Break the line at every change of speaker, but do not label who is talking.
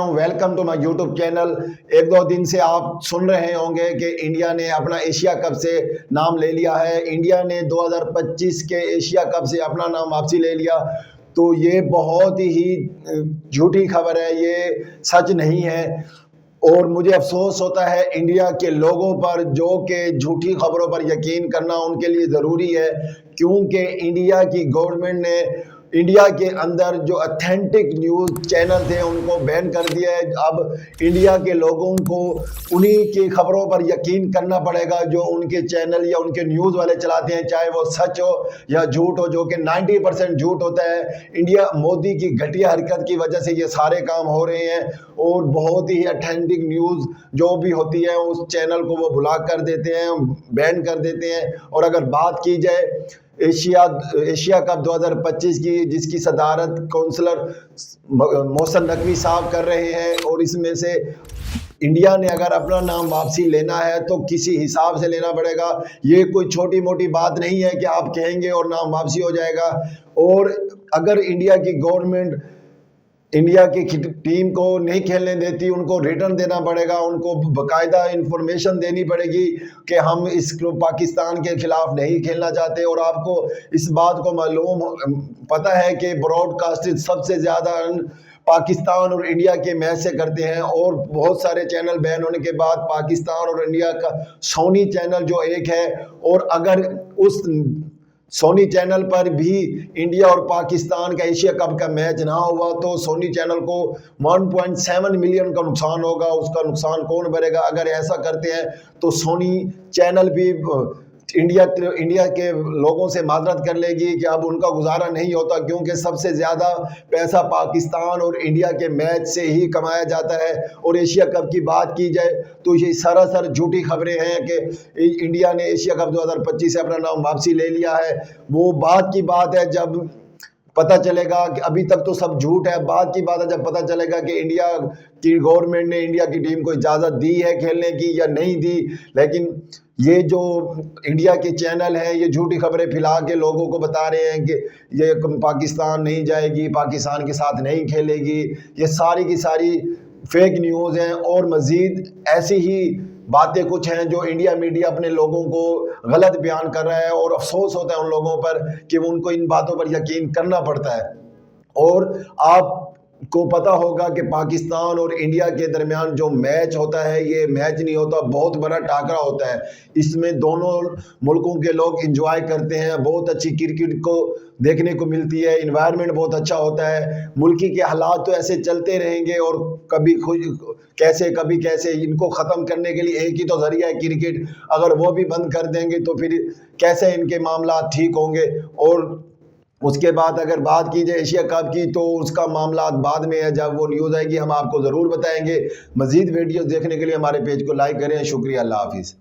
हूं। Welcome to my YouTube channel. एक दो दिन से आप सुन रहे होंगे कि इंडिया ने अपना एशिया कप से नाम ले लिया है। इंडिया ने 2025 के एशिया कप से अपना नाम वापसी ले लिया। तो ये बहुत ही झूठी खबर है, ये सच नहीं है। और मुझे अफसोस होता है इंडिया के लोगों पर, जो कि झूठी खबरों पर यकीन करना उनके लिए ज़रूरी है, क्योंकि इंडिया की गवर्नमेंट ने इंडिया के अंदर जो ऑथेंटिक न्यूज़ चैनल थे उनको बैन कर दिया है। अब इंडिया के लोगों को उन्हीं की खबरों पर यकीन करना पड़ेगा जो उनके चैनल या उनके न्यूज़ वाले चलाते हैं, चाहे वो सच हो या झूठ हो, जो कि 90% झूठ होता है। इंडिया मोदी की घटिया हरकत की वजह से ये सारे काम हो रहे हैं और बहुत ही ऑथेंटिक न्यूज़ जो भी होती है उस चैनल को वो ब्लॉक कर देते हैं, बैन कर देते हैं। और अगर बात की जाए एशिया कप 2025 की, जिसकी सदारत काउंसलर मोहसिन नकवी साहब कर रहे हैं, और इसमें से इंडिया ने अगर अपना नाम वापसी लेना है तो किसी हिसाब से लेना पड़ेगा। ये कोई छोटी मोटी बात नहीं है कि आप कहेंगे और नाम वापसी हो जाएगा। और अगर इंडिया की गवर्नमेंट इंडिया की टीम को नहीं खेलने देती, उनको रिटर्न देना पड़ेगा, उनको बाकायदा इंफॉर्मेशन देनी पड़ेगी कि हम इस पाकिस्तान के खिलाफ नहीं खेलना चाहते। और आपको इस बात को मालूम पता है कि ब्रॉडकास्टिंग सबसे ज़्यादा पाकिस्तान और इंडिया के मैच से करते हैं, और बहुत सारे चैनल बैन होने के बाद पाकिस्तान और इंडिया का सोनी चैनल जो एक है, और अगर उस सोनी चैनल पर भी इंडिया और पाकिस्तान का एशिया कप का मैच ना हुआ तो सोनी चैनल को 1.7 मिलियन का नुकसान होगा। उसका नुकसान कौन भरेगा? अगर ऐसा करते हैं तो सोनी चैनल भी इंडिया के लोगों से माजरत कर लेगी कि अब उनका गुजारा नहीं होता, क्योंकि सबसे ज़्यादा पैसा पाकिस्तान और इंडिया के मैच से ही कमाया जाता है। और एशिया कप की बात की जाए तो ये सरासर झूठी खबरें हैं कि इंडिया ने एशिया कप 2025 से अपना नाम वापसी ले लिया है। वो बात की बात है जब पता चलेगा कि अभी तक तो सब झूठ है। बाद की बात है जब पता चलेगा कि इंडिया की गवर्नमेंट ने इंडिया की टीम को इजाज़त दी है खेलने की या नहीं दी। लेकिन ये जो इंडिया के चैनल हैं ये झूठी खबरें फैला के लोगों को बता रहे हैं कि ये पाकिस्तान नहीं जाएगी, पाकिस्तान के साथ नहीं खेलेगी। ये सारी की सारी फेक न्यूज़ हैं। और मज़ीद ऐसी ही बातें कुछ हैं जो इंडिया मीडिया अपने लोगों को गलत बयान कर रहा है, और अफसोस होता है उन लोगों पर कि उनको इन बातों पर यकीन करना पड़ता है। और आपको पता होगा कि पाकिस्तान और इंडिया के दरमियान जो मैच होता है ये मैच नहीं होता, बहुत बड़ा टाकरा होता है। इसमें दोनों मुल्कों के लोग एंजॉय करते हैं, बहुत अच्छी क्रिकेट को देखने को मिलती है, इन्वायरमेंट बहुत अच्छा होता है। मुल्की के हालात तो ऐसे चलते रहेंगे और कभी कैसे इनको ख़त्म करने के लिए एक ही तो ज़रिया है क्रिकेट। अगर वो भी बंद कर देंगे तो फिर कैसे इनके मामला ठीक होंगे? और उसके बाद अगर बात की जाए एशिया कप की तो उसका मामला बाद में है, जब वो न्यूज़ आएगी हम आपको ज़रूर बताएंगे। मज़ीद वीडियोस देखने के लिए हमारे पेज को लाइक करें। शुक्रिया, अल्लाह हाफिज़।